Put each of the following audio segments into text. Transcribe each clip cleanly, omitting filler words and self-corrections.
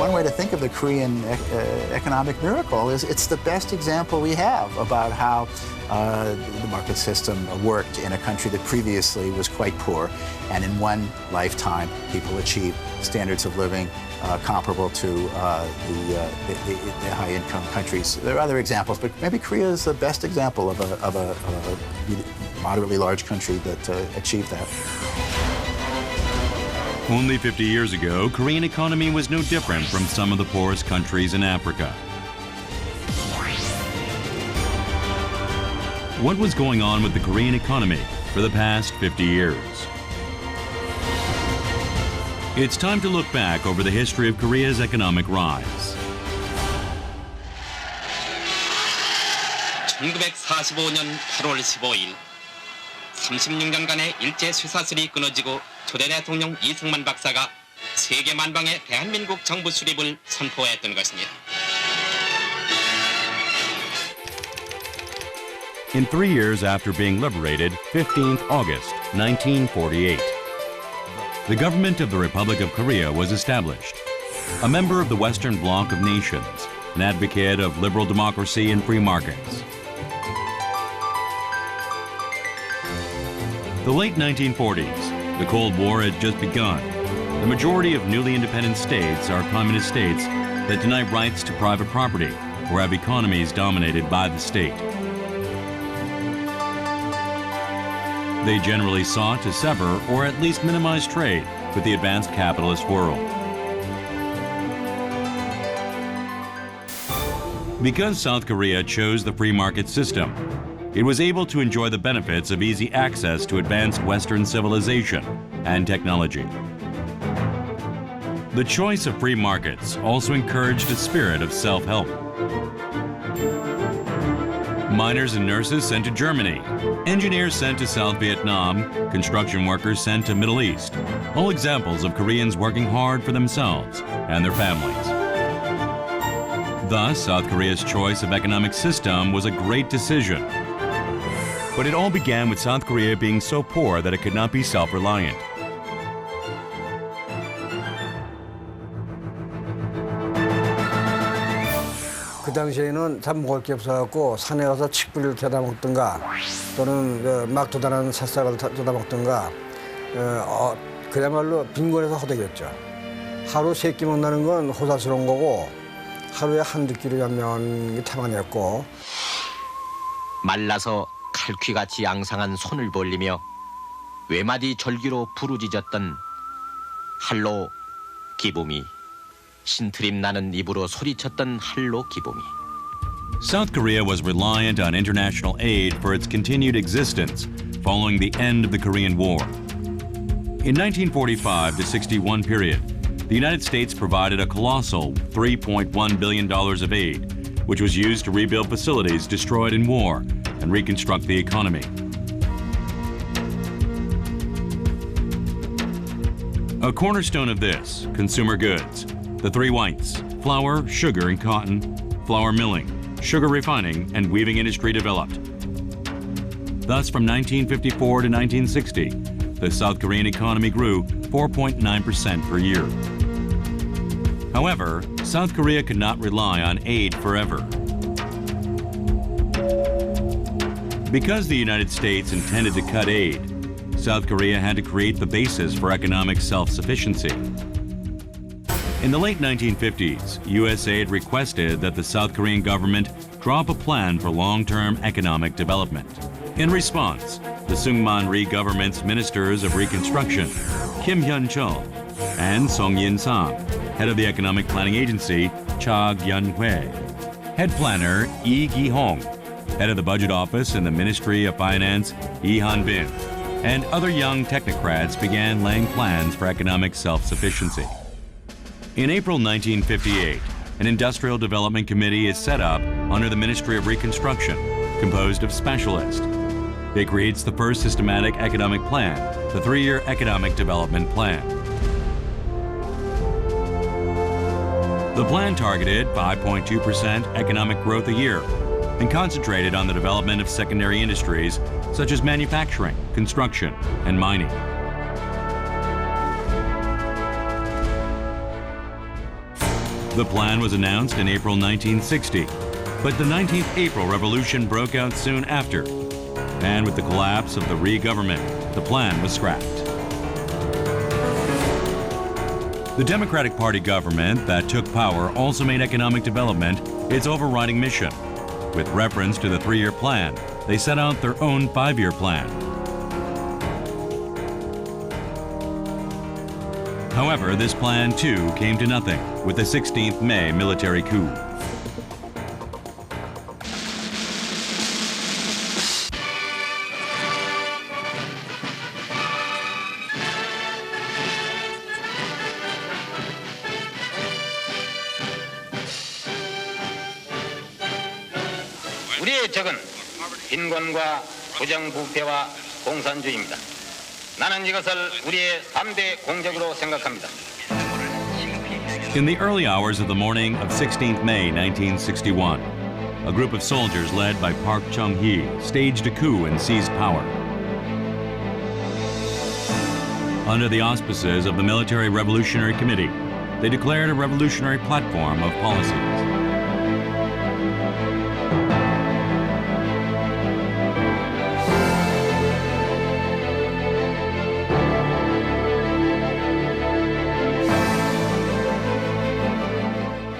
one way to think of the Korean economic miracle is it's the best example we have about how the market system worked in a country that previously was quite poor, and in one lifetime, people achieved standards of living comparable to the high-income countries. There are other examples, but maybe Korea is the best example of a moderately large country that achieved that. Only 50 years ago, Korean economy was no different from some of the poorest countries in Africa. What was going on with the Korean economy for the past 50 years? It's time to look back over the history of Korea's economic rise. 1945년 8월 15일 36년간의 일제 쇠사슬이 끊어지고 초대 대통령 이승만 박사가 세계 만방의 대한민국 정부 수립을 선포했던 것입니다. In 3 years after being liberated, 15th August 1948, the government of the Republic of Korea was established. A member of the Western Bloc of nations, an advocate of liberal democracy and free markets. The late 1940s, the Cold War had just begun. The majority of newly independent states are communist states that deny rights to private property or have economies dominated by the state. They generally sought to sever or at least minimize trade with the advanced capitalist world. Because South Korea chose the free market system, it was able to enjoy the benefits of easy access to advanced Western civilization and technology. The choice of free markets also encouraged a spirit of self-help. Miners and nurses sent to Germany, engineers sent to South Vietnam, construction workers sent to Middle East, all examples of Koreans working hard for themselves and their families. Thus, South Korea's choice of economic system was a great decision. But it all began with South Korea being so poor that it could not be self-reliant. 그 당시에는 참 먹을 게 없어갖고 산에 가서 칡뿌리를 캐다 먹든가 또는 막 도단한 새싹을 뜯어 먹든가 그야말로 빈곤에서 허덕였죠. 하루 3끼 먹는다는 건 호사스러운 거고 하루에 한두 끼를 잡는 게 태반이었고 말라서 칼퀴같이 양상한 손을 벌리며 외마디 절기로 부르짖었던 할로 기부미 신트림 나는 입으로 소리쳤던 할로 기부미. South Korea was reliant on international aid for its continued existence following the end of the Korean War. In 1945 to 61 period, the United States provided a colossal $3.1 billion of aid, which was used to rebuild facilities destroyed in war and reconstruct the economy. A cornerstone of this, consumer goods, the three whites, flour, sugar, and cotton, flour milling, sugar refining, and weaving industry developed. Thus, from 1954 to 1960, the South Korean economy grew 4.9% per year. However, South Korea could not rely on aid forever. Because the United States intended to cut aid, South Korea had to create the basis for economic self-sufficiency. In the late 1950s, USAID requested that the South Korean government draw up a plan for long-term economic development. In response, the Seungman-Rhee government's ministers of Reconstruction, Kim Hyun-chul, and Song Yin-sam, head of the Economic Planning Agency, Cha Gyun-hwae, head planner Lee Gi-hong, head of the Budget Office in the Ministry of Finance, Lee Han-bin, and other young technocrats began laying plans for economic self-sufficiency. In April 1958, an Industrial Development Committee is set up under the Ministry of Reconstruction, composed of specialists. It creates the first systematic economic plan, the 3-year Economic Development Plan. The plan targeted 5.2% economic growth a year and concentrated on the development of secondary industries such as manufacturing, construction, and mining. The plan was announced in April 1960, but the 19th April Revolution broke out soon after. And with the collapse of the Rhee government, the plan was scrapped. The Democratic Party government that took power also made economic development its overriding mission. With reference to the 3-year plan, they set out their own 5-year plan. However, this plan too came to nothing with the 16th May military coup. 우리의 적은 빈곤과 부정부패와 공산주의입니다. 나는 이것을 우리의 3대 공적으로 생각합니다. In the early hours of the morning of 16th May 1961, a group of soldiers led by Park Chung-hee staged a coup and seized power. Under the auspices of the Military Revolutionary Committee, they declared a revolutionary platform of policies.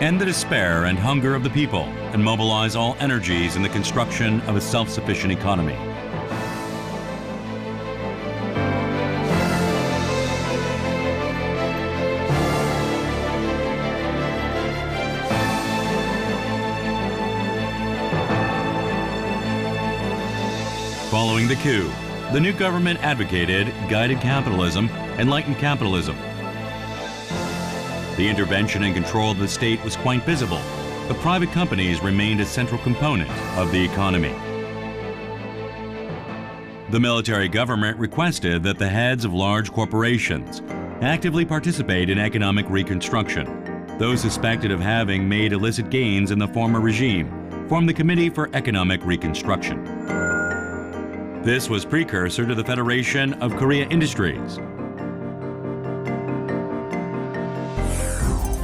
End the despair and hunger of the people and mobilize all energies in the construction of a self-sufficient economy. Following the coup, the new government advocated guided capitalism, enlightened capitalism. The intervention and control of the state was quite visible, but private companies remained a central component of the economy. The military government requested that the heads of large corporations actively participate in economic reconstruction. Those suspected of having made illicit gains in the former regime formed the Committee for Economic Reconstruction. This was precursor to the Federation of Korea Industries.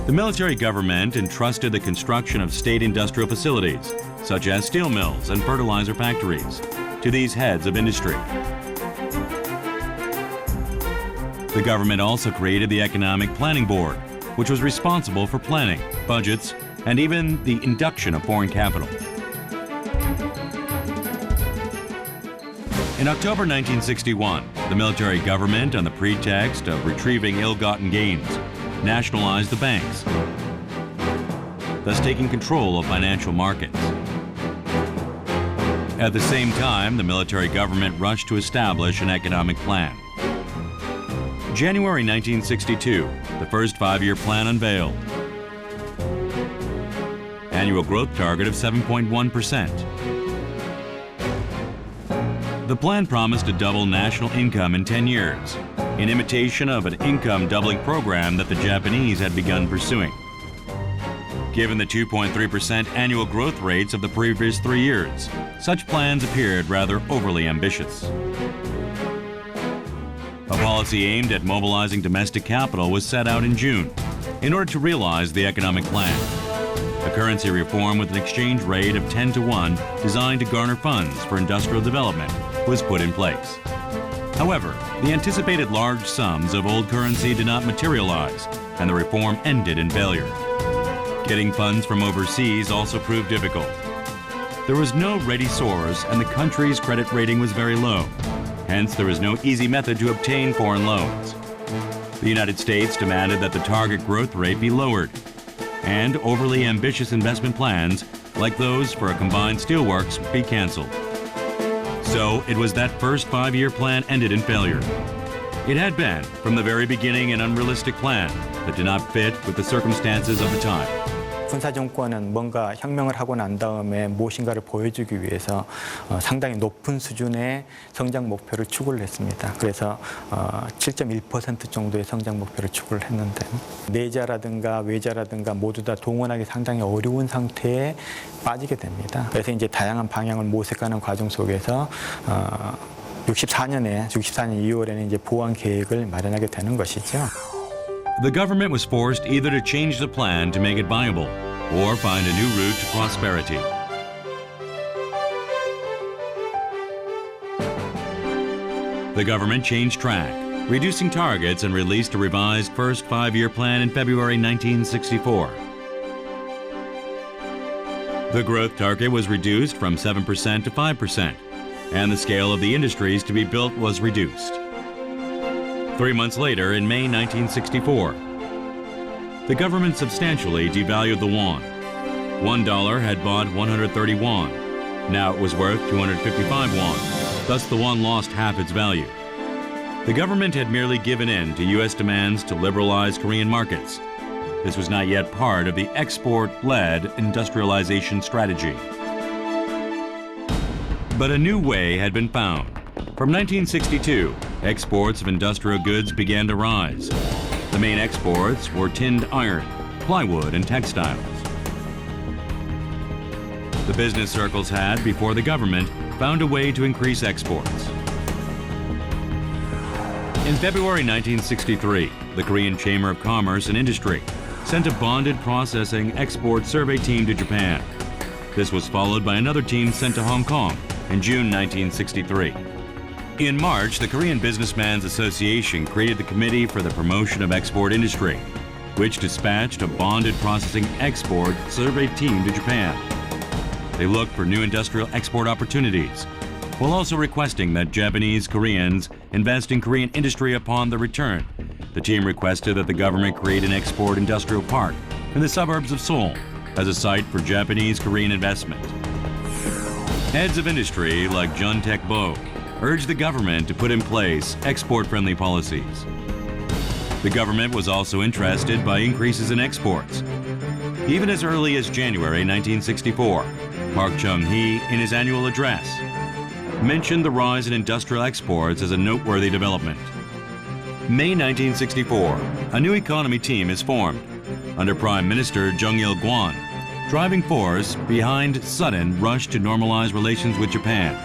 The military government entrusted the construction of state industrial facilities, such as steel mills and fertilizer factories, to these heads of industry. The government also created the Economic Planning Board, which was responsible for planning, budgets, and even the induction of foreign capital. In October 1961, the military government, on the pretext of retrieving ill-gotten gains, nationalized the banks, thus taking control of financial markets. At the same time, the military government rushed to establish an economic plan. January 1962, the first 5-year plan unveiled. Annual growth target of 7.1%. The plan promised to double national income in 10 years, in imitation of an income doubling program that the Japanese had begun pursuing. Given the 2.3% annual growth rates of the previous 3 years, such plans appeared rather overly ambitious. A policy aimed at mobilizing domestic capital was set out in June in order to realize the economic plan. A currency reform with an exchange rate of 10-to-1 designed to garner funds for industrial development was put in place. However, the anticipated large sums of old currency did not materialize, and the reform ended in failure. Getting funds from overseas also proved difficult. There was no ready source, and the country's credit rating was very low. Hence, there was no easy method to obtain foreign loans. The United States demanded that the target growth rate be lowered, and overly ambitious investment plans, like those for a combined steelworks, be canceled. So it was that first 5-year plan ended in failure. It had been, from the very beginning, an unrealistic plan that did not fit with the circumstances of the time. 군사 정권은 뭔가 혁명을 하고 난 다음에 무엇인가를 보여주기 위해서 상당히 높은 수준의 성장 목표를 추구를 했습니다. 그래서 7.1% 정도의 성장 목표를 추구를 했는데 내자라든가 외자라든가 모두 다 동원하기 상당히 어려운 상태에 빠지게 됩니다. 그래서 이제 다양한 방향을 모색하는 과정 속에서 64년 2월에는 이제 보완 계획을 마련하게 되는 것이죠. the government was forced either to change the plan to make it viable or find a new route to prosperity. The government changed track, reducing targets, and released a revised first five-year plan in February 1964. The growth target was reduced from 7% to 5%, and the scale of the industries to be built was reduced. 3 months later, in May 1964, the government substantially devalued the yuan. $1 had bought 130 won. Now it was worth 255 won. Thus, the yuan lost half its value. The government had merely given in to U.S. demands to liberalize Korean markets. This was not yet part of the export-led industrialization strategy. But a new way had been found. From 1962, exports of industrial goods began to rise. The main exports were tinned iron, plywood, and textiles. The business circles had, before the government, found a way to increase exports. In February 1963, the Korean Chamber of Commerce and Industry sent a bonded processing export survey team to Japan. This was followed by another team sent to Hong Kong in June 1963. In March, the Korean Businessmen's Association created the Committee for the Promotion of Export Industry, which dispatched a bonded processing export survey team to Japan. They looked for new industrial export opportunities, while also requesting that Japanese Koreans invest in Korean industry upon their return. The team requested that the government create an export industrial park in the suburbs of Seoul as a site for Japanese Korean investment. Heads of industry like Jun Taek-bo urged the government to put in place export-friendly policies. The government was also interested by increases in exports. Even as early as January 1964, Park Chung-hee, in his annual address, mentioned the rise in industrial exports as a noteworthy development. May 1964, a new economy team is formed under Prime Minister Jung Il-kwon, driving force behind sudden rush to normalize relations with Japan.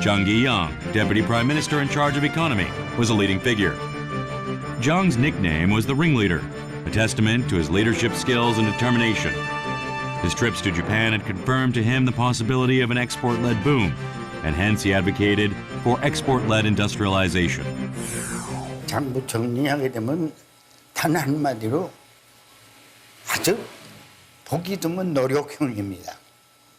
Jung Gi-young, Deputy Prime Minister in charge of economy, was a leading figure. Jung's nickname was the Ringleader, a testament to his leadership skills and determination. His trips to Japan had confirmed to him the possibility of an export-led boom, and hence he advocated for export-led industrialization. 장부 정리하게 되면 단 한마디로 아주 보기 드문 노력형입니다.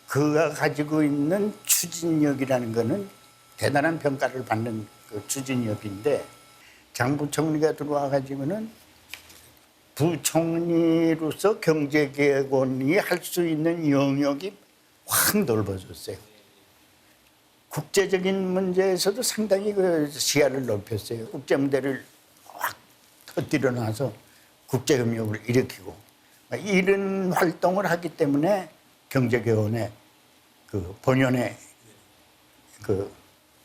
그가 가지고 있는 추진력이라는 거는 대단한 평가를 받는 그 추진력인데 장부총리가 들어와 가지고는 부총리로서 경제개혁원이 할 수 있는 영역이 확 넓어졌어요. 국제적인 문제에서도 상당히 그 시야를 넓혔어요. 국제 문제를 확 터뜨려 놔서 국제협력을 일으키고 이런 활동을 하기 때문에 경제개혁원의 그 본연의 그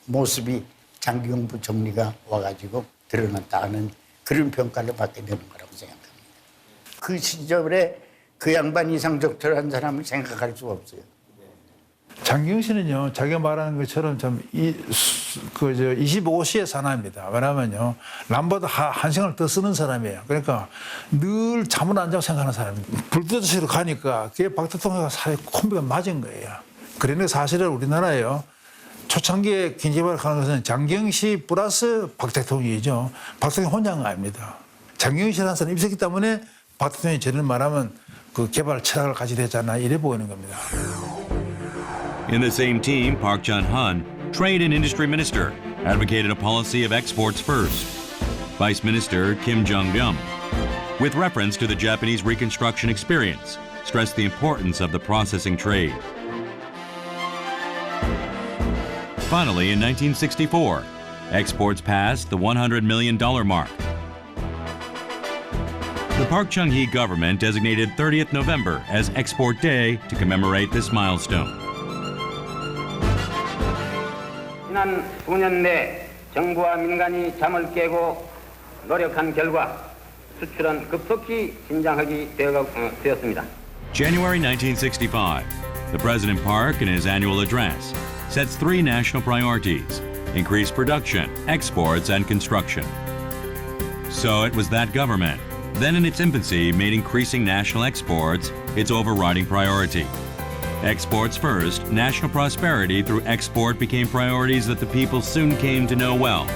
모습이 장기용 부총리가 와가지고 드러났다는 그런 평가를 받게 되는 거라고 생각합니다. 그 시절에 그 양반 이상 적절한 사람을 생각할 수가 없어요. 장기용 씨는요, 자기가 말하는 것처럼 좀 25시의 사나입니다. 왜냐면요, 남보다 한 시간을 더 쓰는 사람이에요. 그러니까 늘 잠을 안 자고 생각하는 사람입니다. 불도저씨로 가니까 그게 박 대통령과 사이 콤비가 맞은 거예요. 그런데 사실은 우리나라에요, 초창기에 경제발을 하는 것은 장기용 씨 플러스 박 대통령이죠. 박 대통령 혼자가 아닙니다. 장기용 씨라는 사람이 있었기 때문에 박 대통령이 저를 말하면 그 개발 철학을 가지게 되잖아. 이래 보이는 겁니다. In the same team, Park Chun-hun, Trade and Industry Minister, advocated a policy of exports first. Vice Minister Kim Jong-byum, with reference to the Japanese Reconstruction experience, stressed the importance of the processing trade. Finally, in 1964, exports passed the $100 million mark. The Park Chung-hee government designated 30th November as Export Day to commemorate this milestone. 지난 수년 내 정부와 민간이 잠을 깨고 노력한 결과 수출은 급속히 진장하게 되었습니다. January 1965, the President Park, in his annual address, sets three national priorities: increase production, exports, and construction. So it was that government then in its infancy, made increasing national exports its overriding priority. Exports first, national prosperity through export became priorities that the people soon came to know well.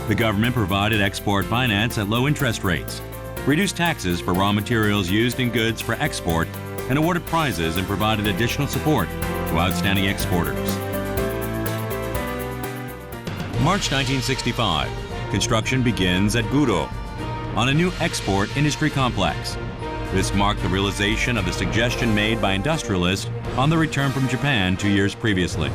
The government provided export finance at low interest rates, reduced taxes for raw materials used in goods for export, and awarded prizes and provided additional support to outstanding exporters. March 1965, construction begins at Guro on a new export industry complex. This marked the realization of the suggestion made by industrialists on the return from Japan 2 years previously.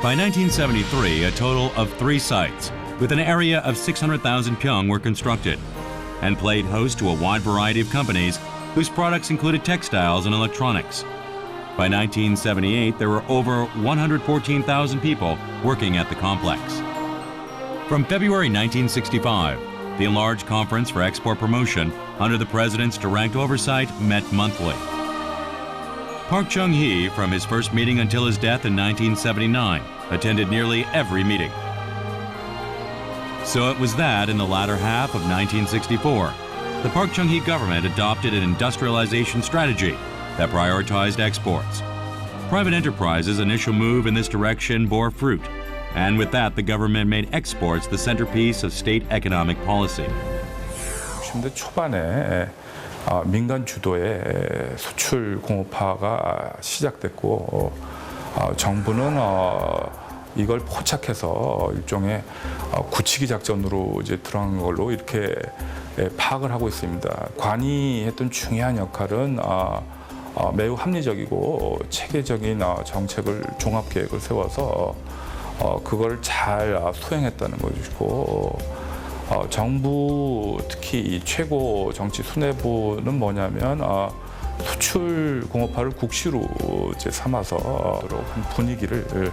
By 1973, a total of 3 sites with an area of 600,000 pyong were constructed and played host to a wide variety of companies whose products included textiles and electronics. By 1978, there were over 114,000 people working at the complex. From February 1965, the enlarged Conference for Export Promotion, under the President's direct oversight, met monthly. Park Chung-hee, from his first meeting until his death in 1979, attended nearly every meeting. So it was that in the latter half of 1964, the Park Chung-hee government adopted an industrialization strategy that prioritized exports. Private enterprises' initial move in this direction bore fruit, and with that, the government made exports the centerpiece of state economic policy. 90년대 초반에 민간 주도의 수출 공업화가 시작됐고 정부는 이걸 포착해서 일종의 굳히기 작전으로 이제 들어간 걸로 이렇게 파악을 하고 있습니다. 관이 했던 중요한 역할은 매우 합리적이고 체계적인 정책을 종합 계획을 세워서 그걸 잘 수행했다는 것이고 정부 특히 이 최고 정치 수뇌부는 뭐냐면 수출 공업화를 국시로 이제 삼아서 그런 분위기를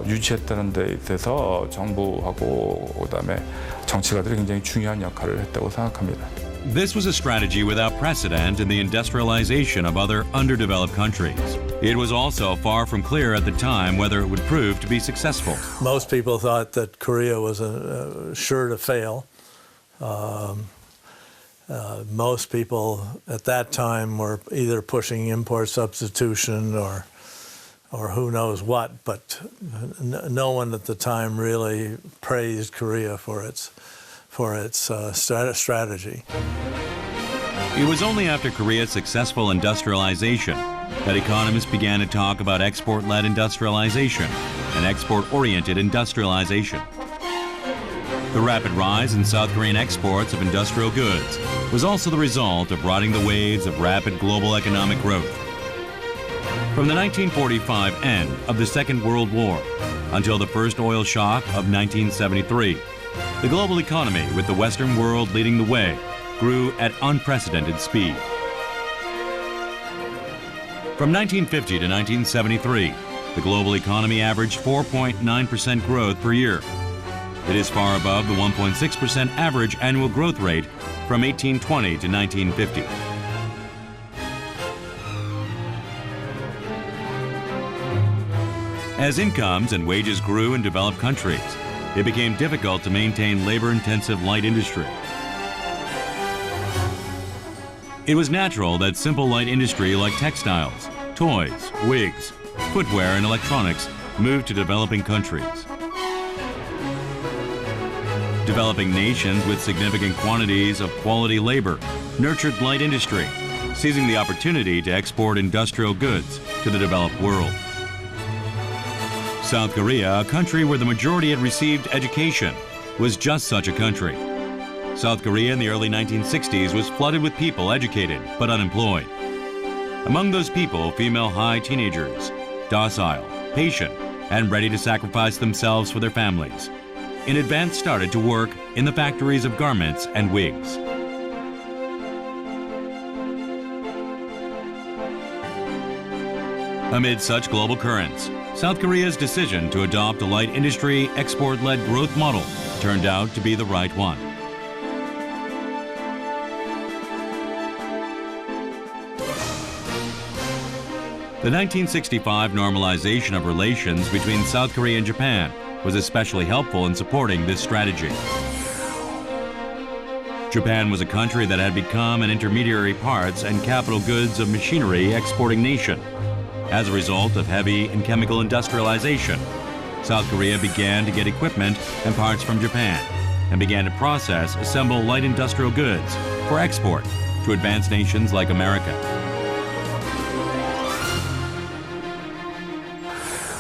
유지했다는 데 있어서 정부하고 그다음에 정치가들이 굉장히 중요한 역할을 했다고 생각합니다. This was a strategy without precedent in the industrialization of other underdeveloped countries. It was also far from clear at the time whether it would prove to be successful. Most people thought that Korea was sure to fail. Most people at that time were either pushing import substitution or who knows what, but no one at the time really praised Korea for its strategy. It was only after Korea's successful industrialization that economists began to talk about export-led industrialization and export-oriented industrialization. The rapid rise in South Korean exports of industrial goods was also the result of riding the waves of rapid global economic growth. From the 1945 end of the Second World War until the first oil shock of 1973, the global economy, with the Western world leading the way, grew at unprecedented speed. From 1950 to 1973, the global economy averaged 4.9% growth per year. It is far above the 1.6% average annual growth rate from 1820 to 1950. As incomes and wages grew in developed countries, it became difficult to maintain labor-intensive light industry. It was natural that simple light industry like textiles, toys, wigs, footwear, and electronics moved to developing countries. Developing nations with significant quantities of quality labor nurtured light industry, seizing the opportunity to export industrial goods to the developed world. South Korea, a country where the majority had received education, was just such a country. South Korea in the early 1960s was flooded with people educated but unemployed. Among those people, female high teenagers, docile, patient, and ready to sacrifice themselves for their families, in advance started to work in the factories of garments and wigs. Amid such global currents, South Korea's decision to adopt a light industry export-led growth model turned out to be the right one. The 1965 normalization of relations between South Korea and Japan was especially helpful in supporting this strategy. Japan was a country that had become an intermediary parts and capital goods of machinery exporting nation. As a result of heavy and chemical industrialization, South Korea began to get equipment and parts from Japan and began to process, assemble light industrial goods for export to advanced nations like America.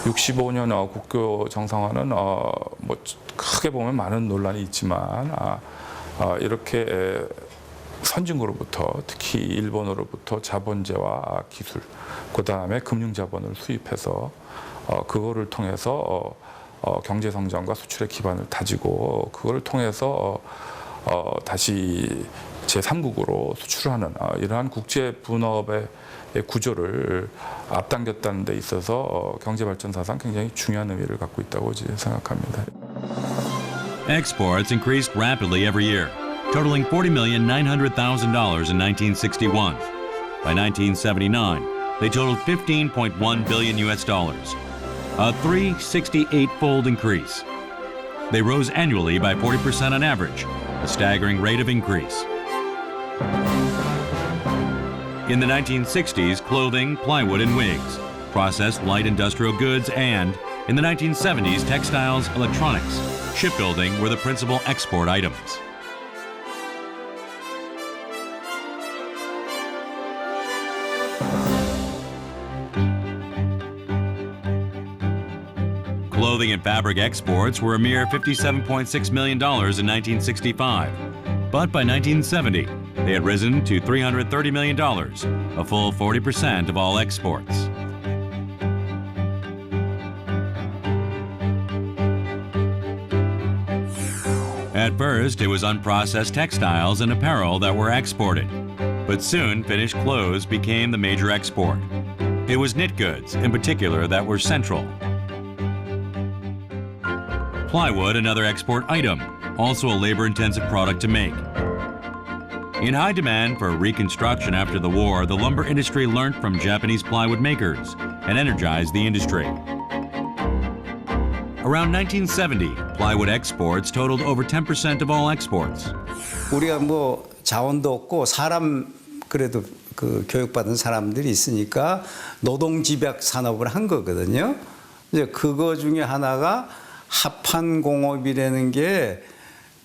65년 국교 정상화는 뭐 크게 보면 많은 논란이 있지만 이렇게 선진국으로부터 특히 일본으로부터 자본재와 기술, 그다음에 금융자본을 수입해서 그거를 통해서 경제 성장과 수출의 기반을 다지고 그걸 통해서 다시 제3국으로 수출하는 이러한 국제 분업의 구조를 앞당겼다는 데 있어서 경제 발전사상 굉장히 중요한 의미를 갖고 있다고 생각합니다. Exports increased rapidly every year, totaling $40,900,000 in 1961. By 1979, they totaled $15.1 billion US, a 368-fold increase. They rose annually by 40% on average, a staggering rate of increase. In the 1960s, clothing, plywood, and wigs, processed light industrial goods, and in the 1970s, textiles, electronics, shipbuilding were the principal export items. Clothing and fabric exports were a mere $57.6 million in 1965. But by 1970, they had risen to $330 million, a full 40% of all exports. At first, it was unprocessed textiles and apparel that were exported. But soon, finished clothes became the major export. It was knit goods, in particular, that were central. Plywood, another export item, also a labor-intensive product to make. In high demand for reconstruction after the war, the lumber industry learned from Japanese plywood makers and energized the industry. Around 1970, plywood exports totaled over 10% of all exports. 우리가 뭐 자원도 없고 사람 그래도 그 교육받은 사람들이 있으니까 노동집약 산업을 한 거거든요. 이제 그거 중에 하나가 합판공업이라는 게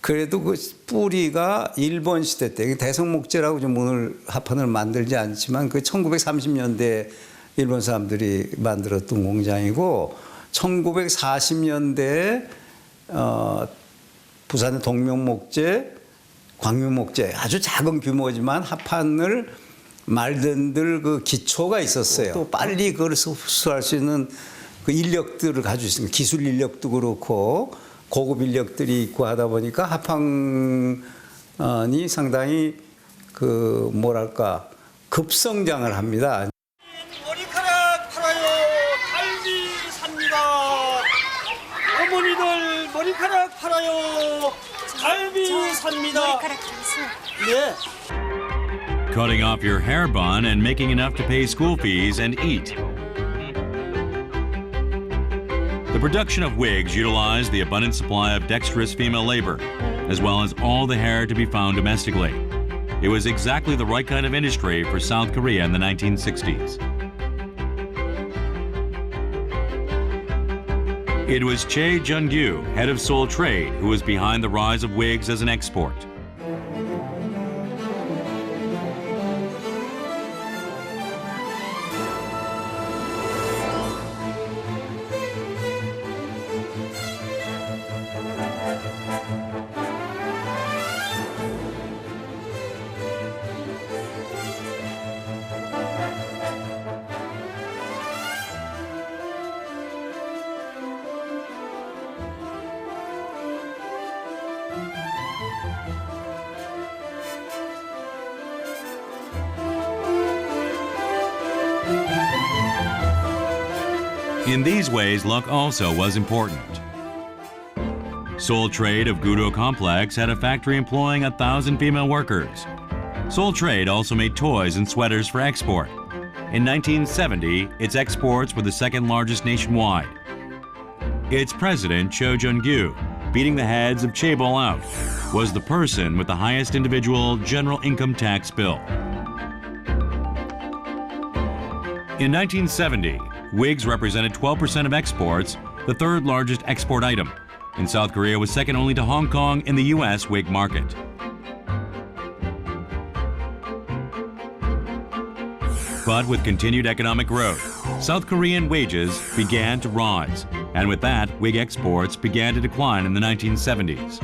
그래도 그 뿌리가 일본 시대 때 대성목재라고 좀 오늘 합판을 만들지 않지만 그 1930년대 일본 사람들이 만들었던 공장이고 1940년대에 부산의 동명목재, 광명목재 아주 작은 규모지만 합판을 만들 그 기초가 있었어요. 또 빨리 그걸 흡수할 수 있는 그 인력들을 가지고 있습니다. 기술 인력도 그렇고 고급 인력들이 있고 하다 보니까 합판이 상당히 그 뭐랄까 급성장을 합니다. 머리카락 팔아요. 갈비 삽니다. 어머니들 머리카락 팔아요. 갈비 삽니다. 머리카락 네. Cutting off your hair bun and making enough to pay school fees and eat. The production of wigs utilized the abundant supply of dexterous female labor, as well as all the hair to be found domestically. It was exactly the right kind of industry for South Korea in the 1960s. It was Chae Jung-gyu, head of Seoul Trade, who was behind the rise of wigs as an export. In these ways, luck also was important. Seoul Trade of Gudo Complex had a factory employing 1,000 female workers. Seoul Trade also made toys and sweaters for export. In 1970, its exports were the second largest nationwide. Its president, Cho Jung-gyu, beating the heads of chaebol out was the person with the highest individual general income tax bill. In 1970, wigs represented 12% of exports, the third largest export item, and South Korea was second only to Hong Kong in the U.S. wig market. But with continued economic growth, South Korean wages began to rise, and with that, wig exports began to decline in the 1970s.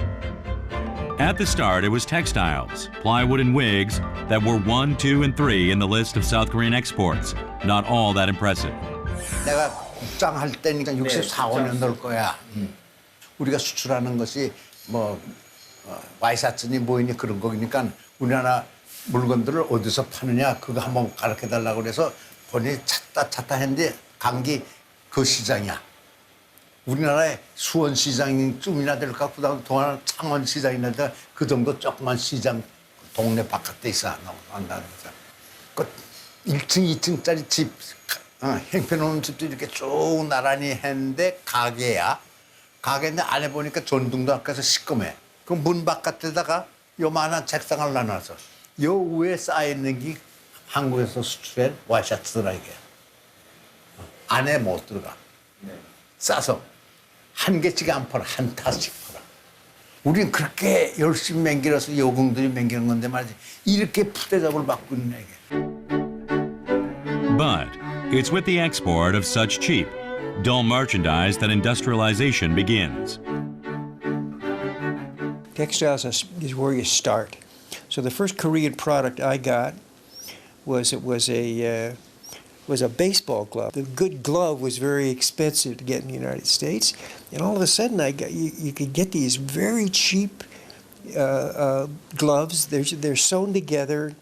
At the start, it was textiles, plywood, and wigs that were 1, 2, and 3 in the list of South Korean exports, not all that impressive. 내가 국장 할 때니까 64년 될 거야. 우리가 수출하는 것이 뭐 와이셔츠니 뭐니 그런 거니까 우리나라 물건들을 어디서 파느냐 그거 한번 가르쳐달라고 그래서 본인이 찾다 했는데 강기 그 시장이야. 우리나라에 수원 시장쯤이나 될 것 같고 그다음 창원 시장이나 그 정도 조그만 시장 동네 바깥에 있어 안다는 거죠. 그 1층, 2층짜리 집 형편없는 집도 이렇게 쭉 나란히 했는데 가게야. 가게인데 안에 보니까 전등도 아까서 시꺼매. 그 문 바깥에다가 요만한 책상을 놔놨어. 요 위에 쌓여있는 게 한국에서 수출한 와이셔츠더라 이게. 안에 못 들어가. 싸서 한 개씩 안 팔아. 한 타씩 팔아. 우린 그렇게 열심히 맹길어서 요공들이 맹기는 건데 말이지. 이렇게 푸대접을 받고 있는 이게. But it's with the export of such cheap, dull merchandise that industrialization begins. Textiles is where you start. So the first Korean product I got was a baseball glove. The good glove was very expensive to get in the United States, and all of a sudden you could get these very cheap gloves. They're sewn together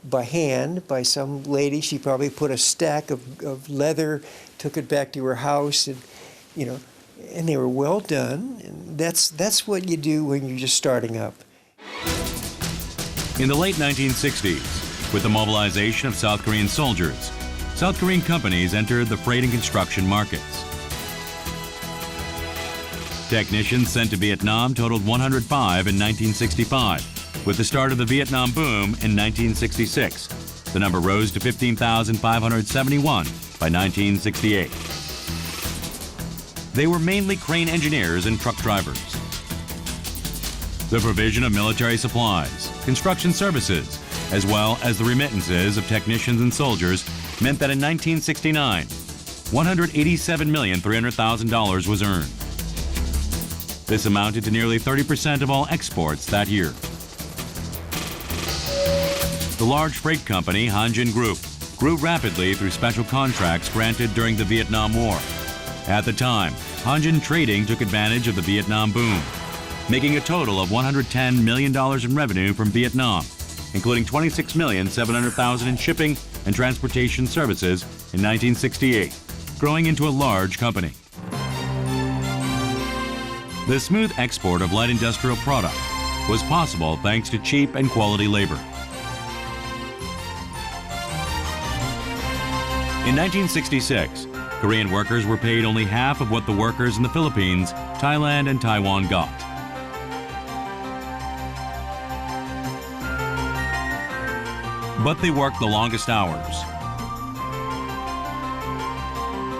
by hand by some lady. She probably put a stack of leather, took it back to her house, and and they were well done. And that's what you do when you're just starting up. In the late 1960s, with the mobilization of South Korean soldiers, South Korean companies entered the freight and construction markets. Technicians sent to Vietnam totaled 105 in 1965. With the start of the Vietnam boom in 1966, the number rose to 15,571 by 1968. They were mainly crane engineers and truck drivers. The provision of military supplies, construction services, as well as the remittances of technicians and soldiers meant that in 1969, $187,300,000 was earned. This amounted to nearly 30% of all exports that year. The large freight company Hanjin Group grew rapidly through special contracts granted during the Vietnam War. At the time, Hanjin Trading took advantage of the Vietnam boom, making a total of $110 million in revenue from Vietnam, including $26,700,000 in shipping and transportation services in 1968, growing into a large company. The smooth export of light industrial product was possible thanks to cheap and quality labor. In 1966, Korean workers were paid only half of what the workers in the Philippines, Thailand, and Taiwan got. But they worked the longest hours.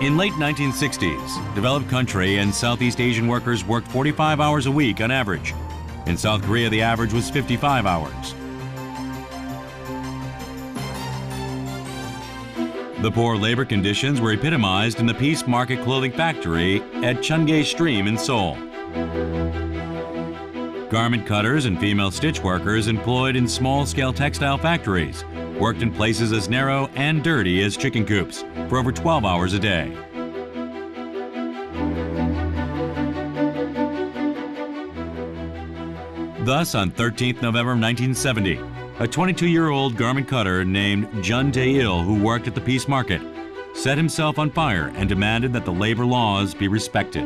In late 1960s, developed country and Southeast Asian workers worked 45 hours a week on average. In South Korea, the average was 55 hours. The poor labor conditions were epitomized in the Peace Market clothing factory at Chunghae Stream in Seoul. Garment cutters and female stitch workers employed in small-scale textile factories worked in places as narrow and dirty as chicken coops for over 12 hours a day. Thus, on 13th November 1970, a 22-year-old garment cutter named Jun Tae-il, who worked at the Peace Market, set himself on fire and demanded that the labor laws be respected.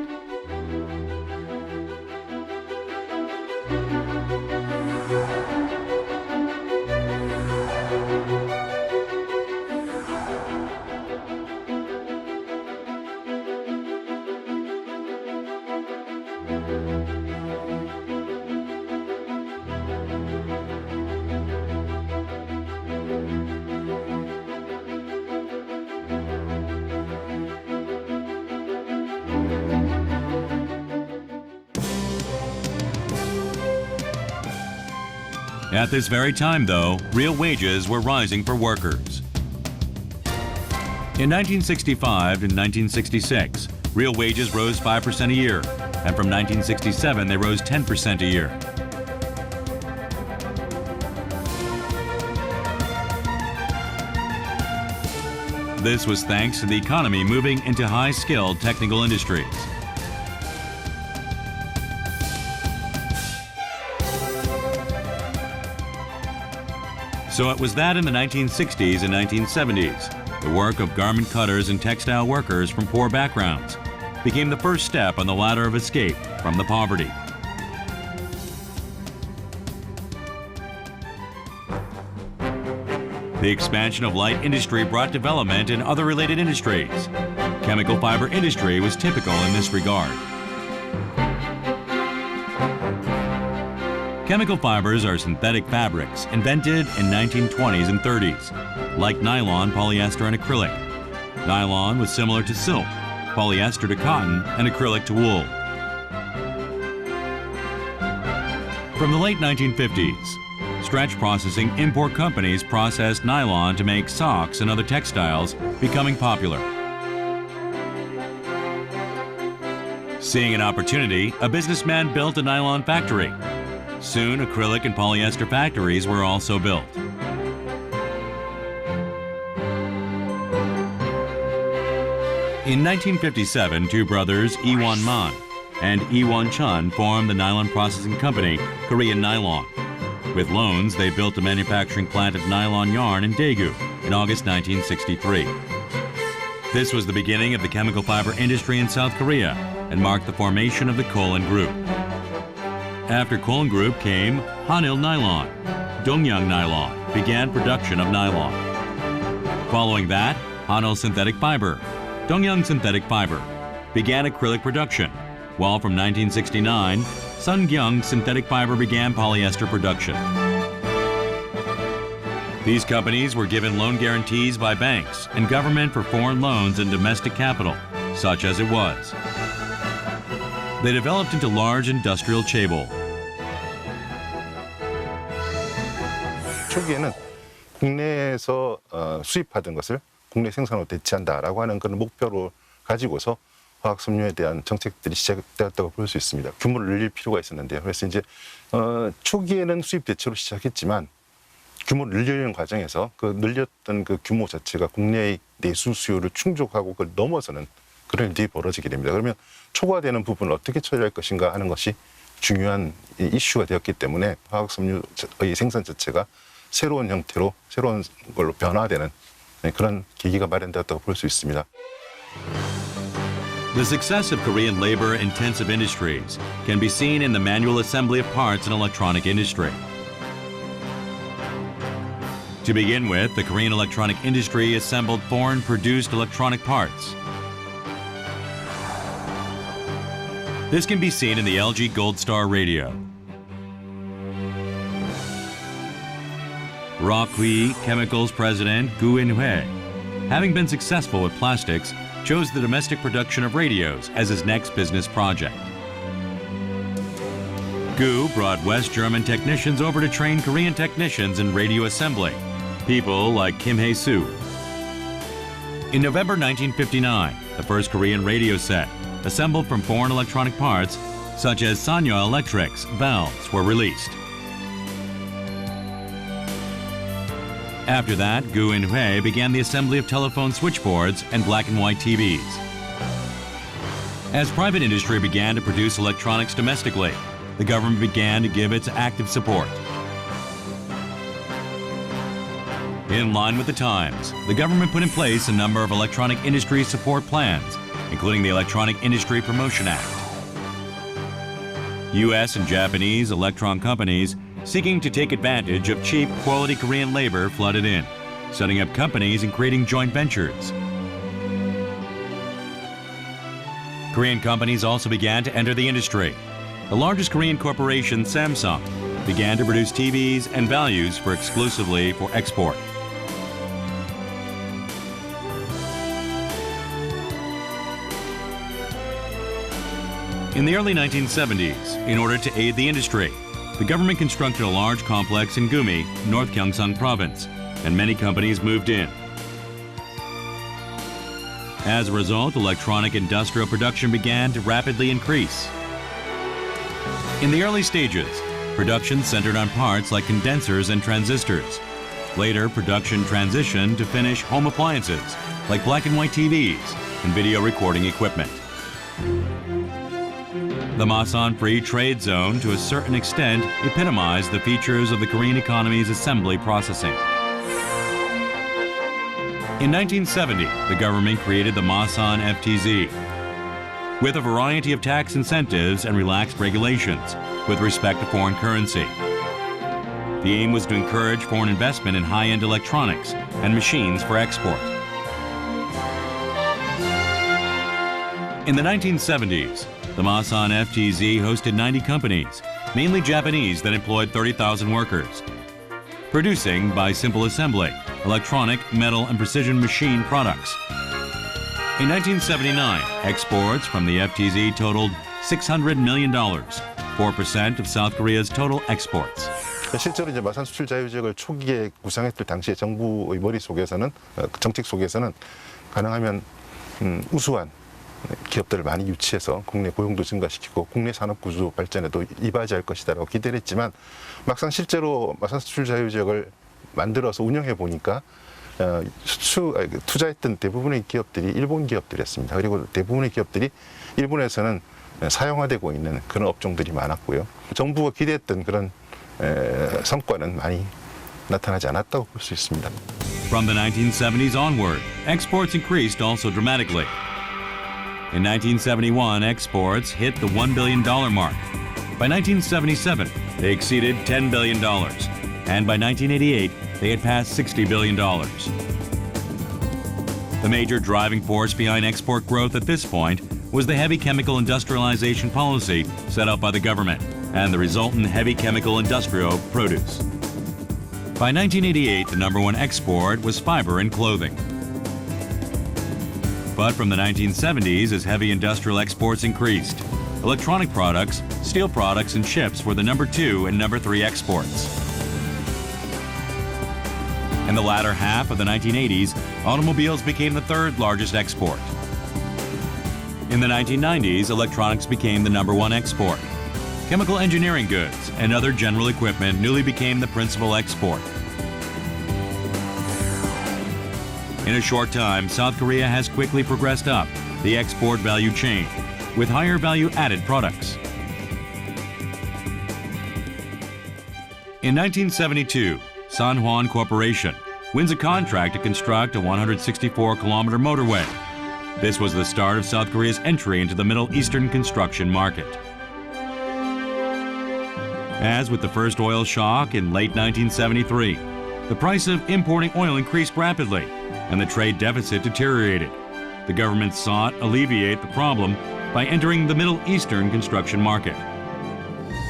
At this very time, though, real wages were rising for workers. In 1965 and 1966, real wages rose 5% a year, and from 1967 they rose 10% a year. This was thanks to the economy moving into high-skilled technical industries. So it was that in the 1960s and 1970s, the work of garment cutters and textile workers from poor backgrounds became the first step on the ladder of escape from the poverty. The expansion of light industry brought development in other related industries. Chemical fiber industry was typical in this regard. Chemical fibers are synthetic fabrics invented in 1920s and 30s, like nylon, polyester, and acrylic. Nylon was similar to silk, polyester to cotton, and acrylic to wool. From the late 1950s, stretch processing import companies processed nylon to make socks and other textiles, becoming popular. Seeing an opportunity, a businessman built a nylon factory. Soon, acrylic and polyester factories were also built. In 1957, two brothers, Ewon Man and Ewon Chun, formed the nylon processing company, Korean Nylon. With loans, they built a manufacturing plant of nylon yarn in Daegu in August 1963. This was the beginning of the chemical fiber industry in South Korea and marked the formation of the Kolin Group. After Kolin Group came Hanil Nylon. Dongyang Nylon began production of nylon. Following that, Hanil Synthetic Fiber, Dongyang Synthetic Fiber began acrylic production, while from 1969, Sungyang Synthetic Fiber began polyester production. These companies were given loan guarantees by banks and government for foreign loans and domestic capital, such as it was. They developed into large industrial chaebol. 초기에는 국내에서 수입하던 것을 국내 생산으로 대체한다라고 하는 그런 목표를 가지고서 화학 섬유에 대한 정책들이 시작되었다고 볼 수 있습니다. 규모를 늘릴 필요가 있었는데요. 그래서 이제 초기에는 수입 대체로 시작했지만 규모를 늘리는 과정에서 그 늘렸던 그 규모 자체가 국내의 내수 수요를 충족하고 그걸 넘어서는 그런 일이 벌어지게 됩니다. 그러면 초과되는 부분을 어떻게 처리할 것인가 하는 것이 중요한 이슈가 되었기 때문에 화학 섬유의 생산 자체가 새로운 형태로 새로운 걸로 변화되는 그런 계기가 마련되었다고 볼 수 있습니다. The success of Korean labor-intensive industries can be seen in the manual assembly of parts in electronic industry. To begin with, the Korean electronic industry assembled foreign-produced electronic parts. This can be seen in the LG Gold Star radio. Rockwi Chemicals president Gu In-hue, having been successful with plastics, chose the domestic production of radios as his next business project. Gu brought West German technicians over to train Korean technicians in radio assembly, people like Kim Hae-soo. In November 1959, the first Korean radio set, assembled from foreign electronic parts, such as Sanya Electric's valves, were released. After that, Gu In-hue began the assembly of telephone switchboards and black and white TVs. As private industry began to produce electronics domestically, the government began to give its active support. In line with the times, the government put in place a number of electronic industry support plans, including the Electronic Industry Promotion Act. U.S. and Japanese electron companies seeking to take advantage of cheap, quality Korean labor flooded in, setting up companies and creating joint ventures. Korean companies also began to enter the industry. The largest Korean corporation, Samsung, began to produce TVs and values exclusively for export. In the early 1970s, in order to aid the industry, the government constructed a large complex in Gumi, North Gyeongsang Province, and many companies moved in. As a result, electronic industrial production began to rapidly increase. In the early stages, production centered on parts like condensers and transistors. Later, production transitioned to finish home appliances like black and white TVs and video recording equipment. The Masan Free Trade Zone, to a certain extent, epitomized the features of the Korean economy's assembly processing. In 1970, the government created the Masan FTZ with a variety of tax incentives and relaxed regulations with respect to foreign currency. The aim was to encourage foreign investment in high-end electronics and machines for export. In the 1970s, the Masan FTZ hosted 90 companies, mainly Japanese, that employed 30,000 workers, producing, by simple assembly, electronic, metal, and precision machine products. In 1979, exports from the FTZ totaled $600 million, 4% of South Korea's total exports. 실제로 이제 마산수출자유지역을 초기에 구상했을 당시에 정부의 머릿속에서는 정책 속에서는 가능하면 우수한 기업들을 많이 유치해서 국내 고용도 증가시키고 국내 산업 구조 발전에도 이바지할 것이다라고 기대를 했지만 막상 실제로 마산수출자유지역을 만들어서 운영해 보니까 투자했던 대부분의 기업들이 일본 기업들이었습니다. 그리고 대부분의 기업들이 일본에서는 사용화되고 있는 그런 업종들이 많았고요. 정부가 기대했던 그런 성과는 많이 나타나지 않았다고 볼 수 있습니다. From the 1970s onward, exports increased also dramatically. In 1971, exports hit the $1 billion mark. By 1977, they exceeded $10 billion. And by 1988, they had passed $60 billion. The major driving force behind export growth at this point was the heavy chemical industrialization policy set up by the government and the resultant heavy chemical industrial produce. By 1988, the number one export was fiber and clothing. But from the 1970s, as heavy industrial exports increased, electronic products, steel products, and chips were the number 2 and number 3 exports. In the latter half of the 1980s, automobiles became the third largest export. In the 1990s, electronics became the number 1 export. Chemical engineering goods and other general equipment newly became the principal export. In a short time, South Korea has quickly progressed up the export value chain with higher value-added products. In 1972, Sanhwan Corporation wins a contract to construct a 164-kilometer motorway. This was the start of South Korea's entry into the Middle Eastern construction market. As with the first oil shock in late 1973, the price of importing oil increased rapidly and the trade deficit deteriorated. The government sought to alleviate the problem by entering the Middle Eastern construction market.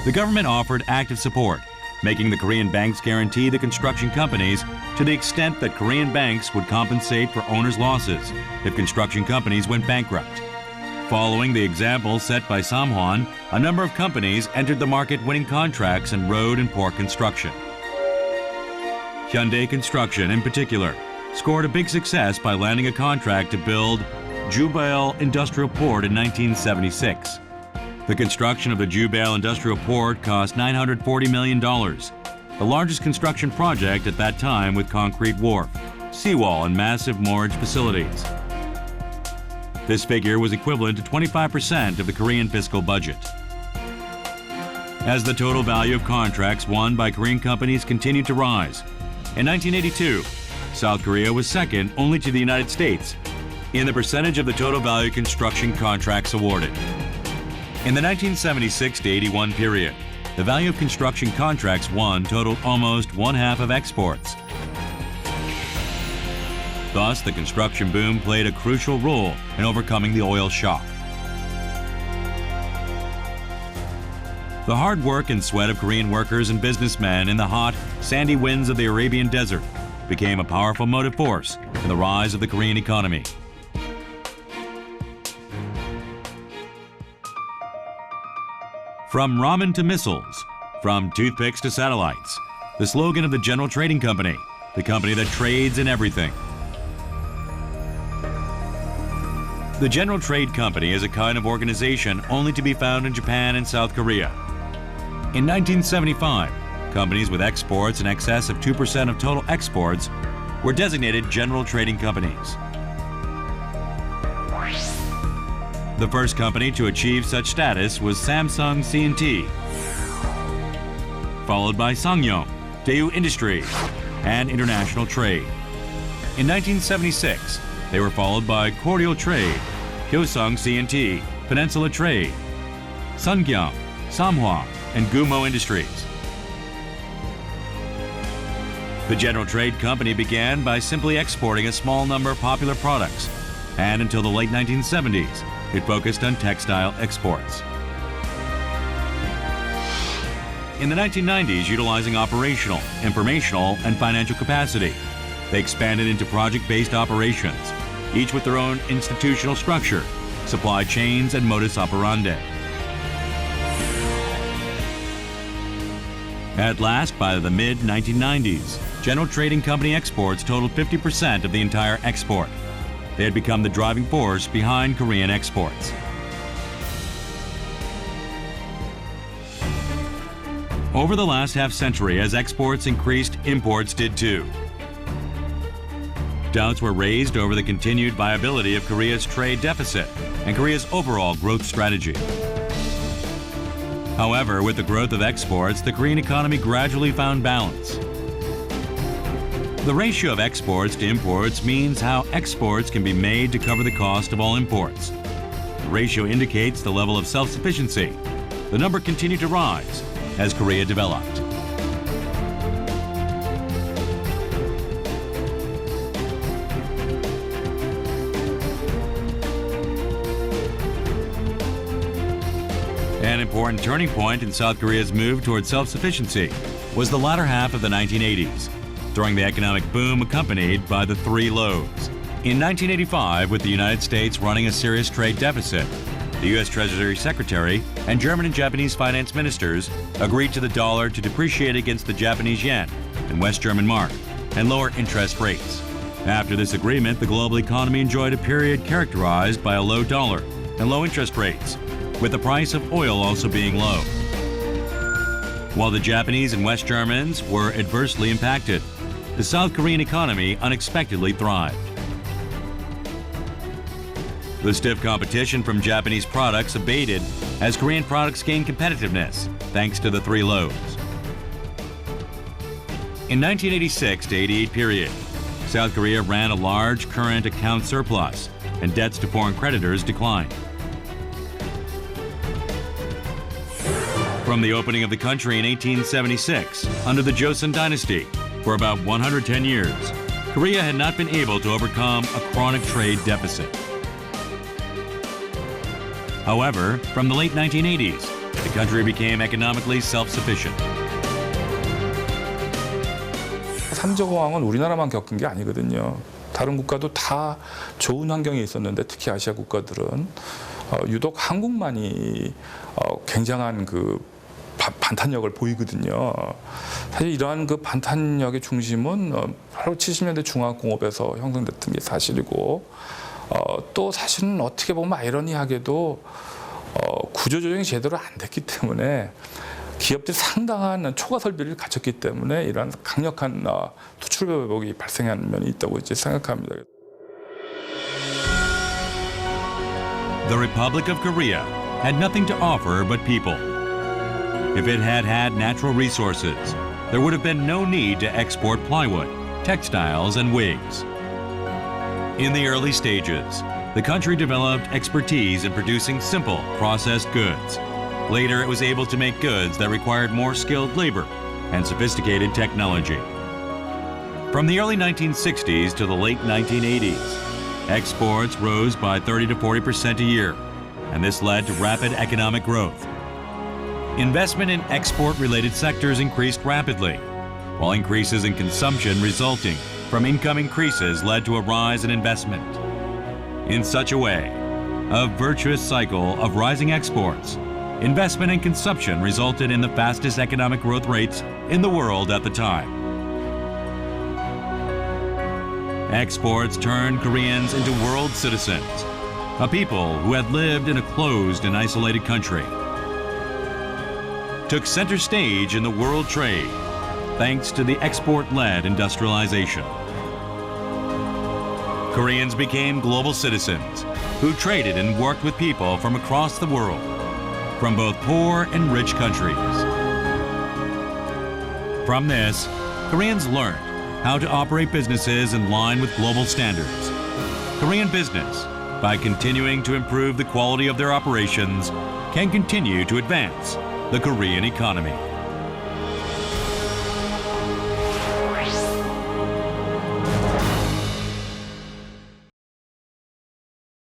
The government offered active support, making the Korean banks guarantee the construction companies to the extent that Korean banks would compensate for owners' losses if construction companies went bankrupt. Following the example set by Samhwan, a number of companies entered the market winning contracts in road and port construction. Hyundai Construction, in particular, scored a big success by landing a contract to build Jubail Industrial Port in 1976. The construction of the Jubail Industrial Port cost $940 million, the largest construction project at that time with concrete wharf, seawall, and massive moorage facilities. This figure was equivalent to 25% of the Korean fiscal budget. As the total value of contracts won by Korean companies continued to rise, in 1982, South Korea was second only to the United States in the percentage of the total value construction contracts awarded. In the 1976 to 81 period, the value of construction contracts won totaled almost one-half of exports. Thus, the construction boom played a crucial role in overcoming the oil shock. The hard work and sweat of Korean workers and businessmen in the hot, sandy winds of the Arabian desert became a powerful motive force in the rise of the Korean economy. From ramen to missiles, From toothpicks to satellites, the slogan of the General Trading Company, the company that trades in everything. The General Trade Company is a kind of organization only to be found in Japan and South Korea. In 1975, companies with exports in excess of 2% of total exports were designated General Trading Companies. The first company to achieve such status was Samsung C&T, followed by Ssangyong, Daewoo Industries, and International Trade. In 1976, they were followed by Koryo Trade, Hyoseong C&T, Peninsula Trade, Sungyang, Samhwa, and Gumo Industries. The General Trade Company began by simply exporting a small number of popular products, and until the late 1970s, it focused on textile exports. In the 1990s, utilizing operational, informational, and financial capacity, they expanded into project-based operations, each with their own institutional structure, supply chains, and modus operandi. At last, by the mid-1990s, General Trading Company exports totaled 50% of the entire export. They had become the driving force behind Korean exports. Over the last half-century, as exports increased, imports did too. Doubts were raised over the continued viability of Korea's trade deficit and Korea's overall growth strategy. However, with the growth of exports, the Korean economy gradually found balance. The ratio of exports to imports means how exports can be made to cover the cost of all imports. The ratio indicates the level of self-sufficiency. The number continued to rise as Korea developed. An important turning point in South Korea's move toward self-sufficiency was the latter half of the 1980s, during the economic boom accompanied by the three lows. In 1985, with the United States running a serious trade deficit, the U.S. Treasury Secretary and German and Japanese finance ministers agreed to the dollar to depreciate against the Japanese yen and West German mark and lower interest rates. After this agreement, the global economy enjoyed a period characterized by a low dollar and low interest rates, with the price of oil also being low. While the Japanese and West Germans were adversely impacted, the South Korean economy unexpectedly thrived. The stiff competition from Japanese products abated as Korean products gained competitiveness thanks to the three lows. In 1986 to 88 period, South Korea ran a large current account surplus and debts to foreign creditors declined. From the opening of the country in 1876, under the Joseon dynasty, for about 110 years, Korea had not been able to overcome a chronic trade deficit. However, from the late 1980s, the country became economically self-sufficient. 삼저공황은 우리나라만 겪은 게 아니거든요. 다른 국가도 다 좋은 환경에 있었는데 특히 아시아 국가들은 유독 한국만이 굉장한 그 반탄력을 보이거든요. 사실 이러한 그 반탄력의 중심은 바로 70년대 중화공업에서 형성됐던 게 사실이고, 또 사실은 어떻게 보면 아이러니하게도 구조조정이 제대로 안 됐기 때문에 기업들이 상당한 초과 설비를 갖췄기 때문에 이러한 강력한 수출 회복이 발생한 면이 있다고 이제 생각합니다. The Republic of Korea had nothing to offer but people. If it had had natural resources, there would have been no need to export plywood, textiles, and wigs. In the early stages, the country developed expertise in producing simple, processed goods. Later, it was able to make goods that required more skilled labor and sophisticated technology. From the early 1960s to the late 1980s, exports rose by 30 to 40% a year, and this led to rapid economic growth. Investment in export-related sectors increased rapidly, while increases in consumption resulting from income increases led to a rise in investment. In such a way, a virtuous cycle of rising exports investment and consumption resulted in the fastest economic growth rates in the world at the time. Exports turned Koreans into world citizens, a people who had lived in a closed and isolated country. Took center stage in the world trade thanks to the export-led industrialization. Koreans became global citizens who traded and worked with people from across the world, from both poor and rich countries. From this, Koreans learned how to operate businesses in line with global standards. Korean business, by continuing to improve the quality of their operations, can continue to advance the Korean economy.